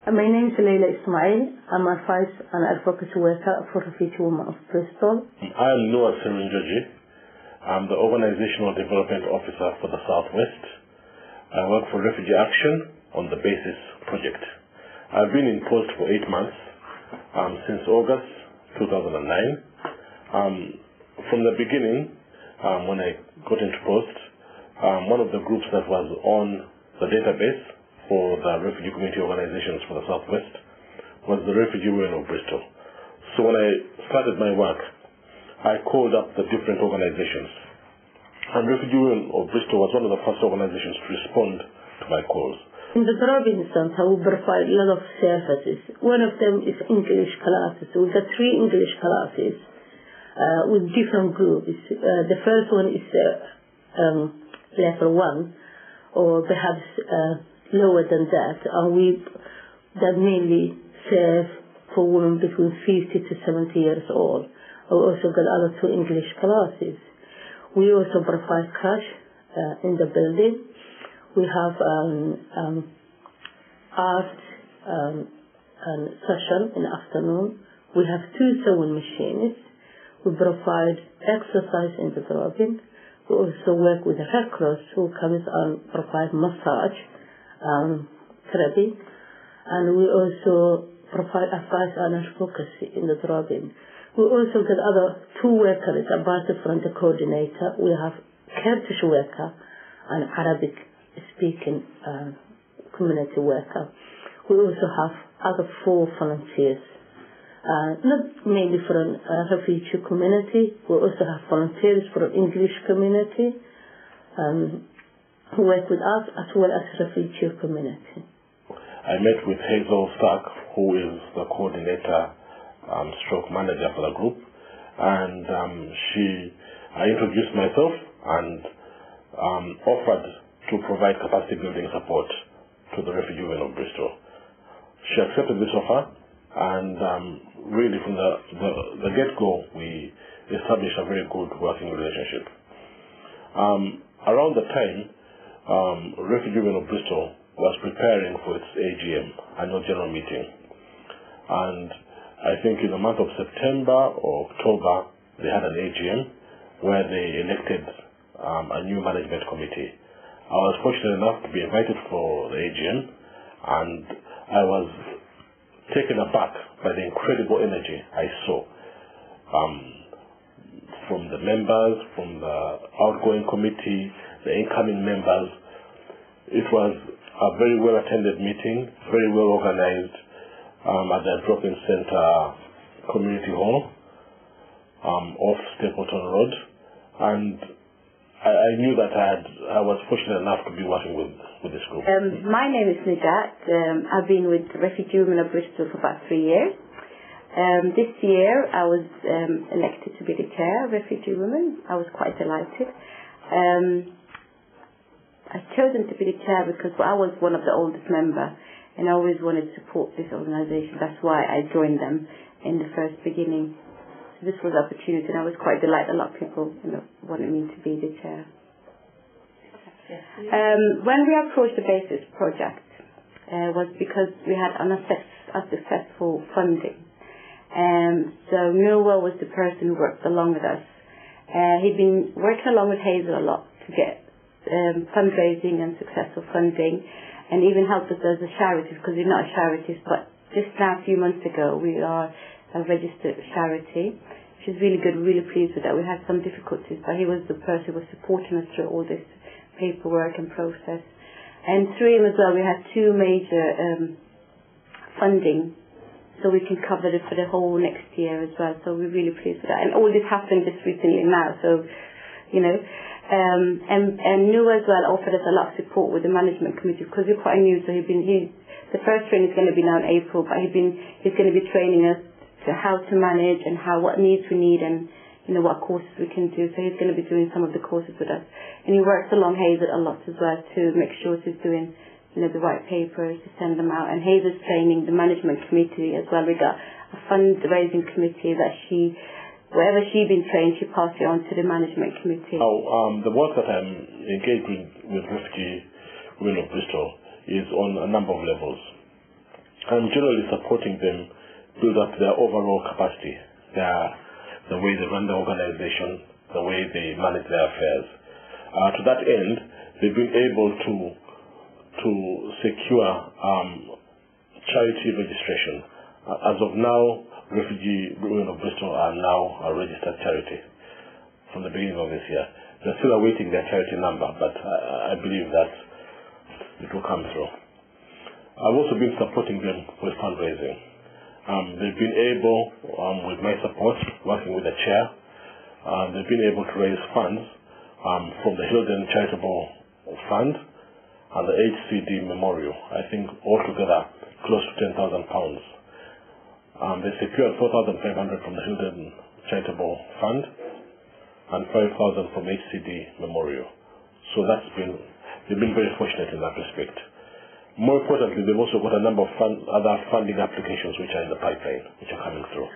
My name is Leila Ismail. I'm a advice and advocacy worker for Refugee Women of Bristol. I am Noah Sirinjoji. I'm the Organizational Development Officer for the Southwest. I work for Refugee Action on the BASIS project. I've been in post for 8 months, since August 2009. From the beginning, when I got into post, one of the groups that was on the database for the refugee community organizations for the Southwest was the Refugee Women of Bristol. So when I started my work, I called up the different organizations. And Refugee Women of Bristol was one of the first organizations to respond to my calls. In the Drop-in Center, we provide a lot of services. One of them is English classes. We've got 3 English classes with different groups. The first one is level 1, or perhaps lower than that, and that mainly serve for women between 50 to 70 years old. We also got other 2 English classes. We also provide cash in the building. We have art session in the afternoon. We have 2 sewing machines. We provide exercise in the drop-in. We also work with the Red Cross, who comes and provide massage therapy, and we also provide advice and advocacy in the drop-in. We also get other 2 workers apart from the coordinator. We have Kurdish worker and Arabic speaking community worker. We also have other 4 volunteers, not mainly from refugee community. We also have volunteers from English community who work with us as well as refugee community. I met with Hazel Stark, who is the coordinator stroke manager for the group, and I introduced myself and offered to provide capacity building support to the Refugee Women of Bristol. She accepted this offer, and really from the get-go we established a very good working relationship. Around the time Refugee Women of Bristol was preparing for its AGM, annual general meeting, and I think in the month of September or October they had an AGM where they elected a new management committee. I was fortunate enough to be invited for the AGM, and I was taken aback by the incredible energy I saw from the members, from the outgoing committee, the incoming members. It was a very well attended meeting, very well organized at the Drop-in Center Community Hall off Stapleton Road, and I knew that I was fortunate enough to be working with this group. My name is Najat. I've been with Refugee Women of Bristol for about 3 years. This year I was elected to be the chair of Refugee Women. I was quite delighted. I chosen to be the chair because I was one of the oldest members, and I always wanted to support this organization. That's why I joined them in the first beginning. So this was an opportunity, and I was quite delighted. A lot of people wanted me to be the chair. When we approached the BASIS project, was because we had unsuccessful funding. So Noah was the person who worked along with us. He'd been working along with Hazel a lot to get fundraising and successful funding, and even helped us as a charity, because we're not a charity, but just now a few months ago we are a registered charity, which is really good. We're really pleased with that. We had some difficulties, but he was the person who was supporting us through all this paperwork and process. And through him as well we had 2 major funding, so we can cover it for the whole next year as well. So we're really pleased with that. And all this happened just recently now, so and Noah as well offered us a lot of support with the management committee, because we're quite new. So the first training is going to be now in April, but he's going to be training us to how to manage and what needs we need, and what courses we can do. So he's going to be doing some of the courses with us, and he works along Hazel a lot as well to make sure she's doing the right papers to send them out. And Hazel's training the management committee as well. We got a fundraising committee that wherever she's been trained, she passed it on to the management committee. The work that I'm engaged with Refugee Women of Bristol is on a number of levels. and generally supporting them build up their overall capacity, the way they run the organization, the way they manage their affairs. To that end, they've been able to secure charity registration. As of now, Refugee Women of Bristol are now a registered charity from the beginning of this year. They're still awaiting their charity number, but I believe that it will come through. I've also been supporting them with fundraising. They've been able, with my support, working with the chair, they've been able to raise funds from the Hilden Charitable Fund and the HCD Memorial. I think altogether close to £10,000. They secured 4,500 from the Hilden Charitable Fund and 5,000 from HCD Memorial. So they've been very fortunate in that respect. More importantly, they've also got a number of other funding applications which are in the pipeline, which are coming through.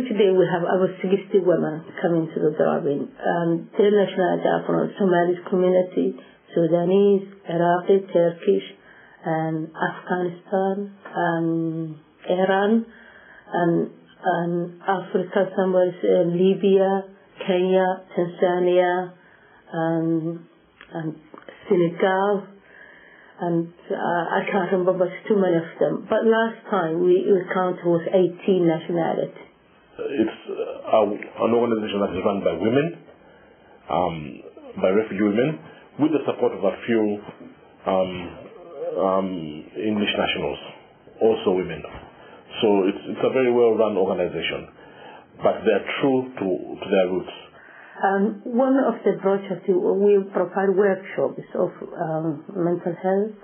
Today we have about 60 women coming to the Darwin. Their nationality are from Somali community, Sudanese, Iraqi, Turkish, and Afghanistan, and Iran, and Africa, somewhere Libya, Kenya, Tanzania, and Senegal. And I can't remember, too many of them. But last time we counted was 18 nationalities. It's an organization that is run by women, by refugee women, with the support of a few English nationals, also women. So it's a very well-run organization, but they're true to their roots. One of the projects, we provide workshops of mental health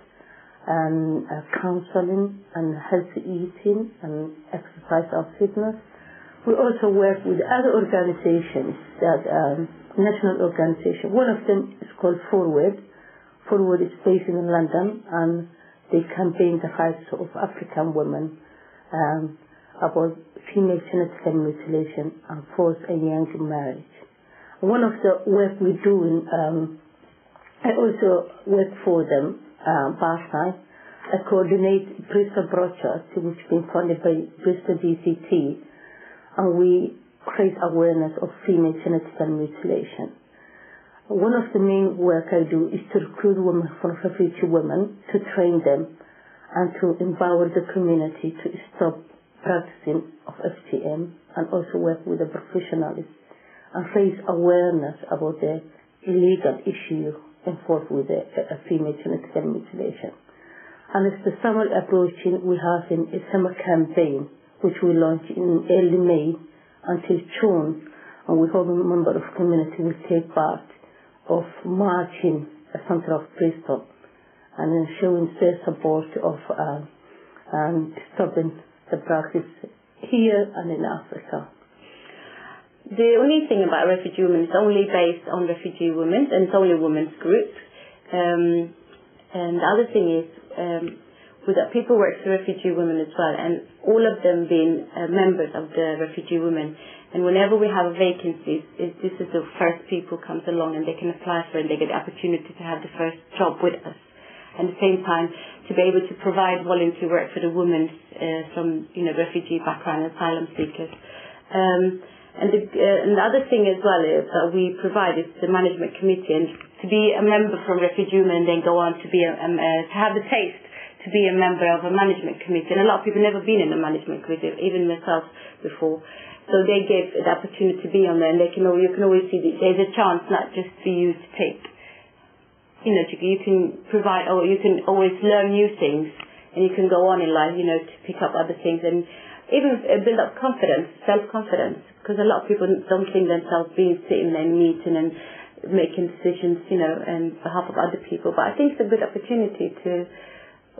and counseling and healthy eating and exercise and fitness. We also work with other organizations, national organizations. One of them is called Forward. Forward is based in London, and they campaign the rights of African women about female genital mutilation and forced and young marriage. One of the work we do, I also work for them part-time. I coordinate Bristol broadcast, which has been funded by Bristol DCT, and we create awareness of female genital mutilation. One of the main work I do is to recruit women from refugee women, to train them, and to empower the community to stop practicing of FGM, and also work with the professionals and raise awareness about the illegal issue involved with female genital mutilation. And as the summer approaching, we have a summer campaign which we launch in early May until June, and we hope a member of the community will take part of marching the center of Bristol and then showing their support of stopping the practice here and in Africa. The only thing about refugee women is only based on refugee women, and it's only a women's group. And the other thing is, we've got people work for refugee women as well, and all of them being members of the refugee women. And whenever we have a vacancy, this is the first people comes along and they can apply for it, and they get the opportunity to have the first job with us. And at the same time, to be able to provide volunteer work for the women from refugee background, asylum seekers. And the other thing as well is that we provide is the management committee, and to be a member from Refugee Women and then go on to be to have the taste to be a member of a management committee. And a lot of people never been in a management committee, even myself before. So they gave the opportunity to be on there, and you can always see that there's a chance not just for you to take. You can provide, or you can always learn new things, and you can go on in life, to pick up other things and even build up confidence, self-confidence. Because a lot of people don't think themselves being sitting and meeting and making decisions, on behalf of other people. But I think it's a good opportunity to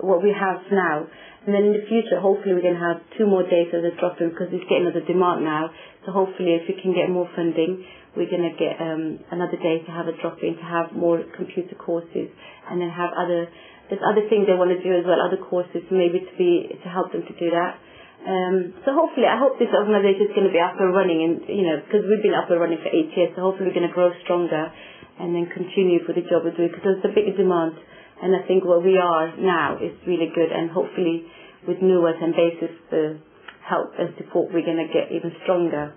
what we have now. And then in the future, hopefully we're going to have 2 more days as a drop-in, because it's getting another demand now. So hopefully if we can get more funding, we're going to get another day to have a drop-in, to have more computer courses, and then have there's other things they want to do as well, other courses maybe to help them to do that. So hopefully, I hope this organisation is going to be up and running, and because we've been up and running for 8 years, so hopefully we're going to grow stronger and then continue for the job we're doing, because there's a big demand, and I think where we are now is really good, and hopefully with Nuwas and basis the help and support, we're going to get even stronger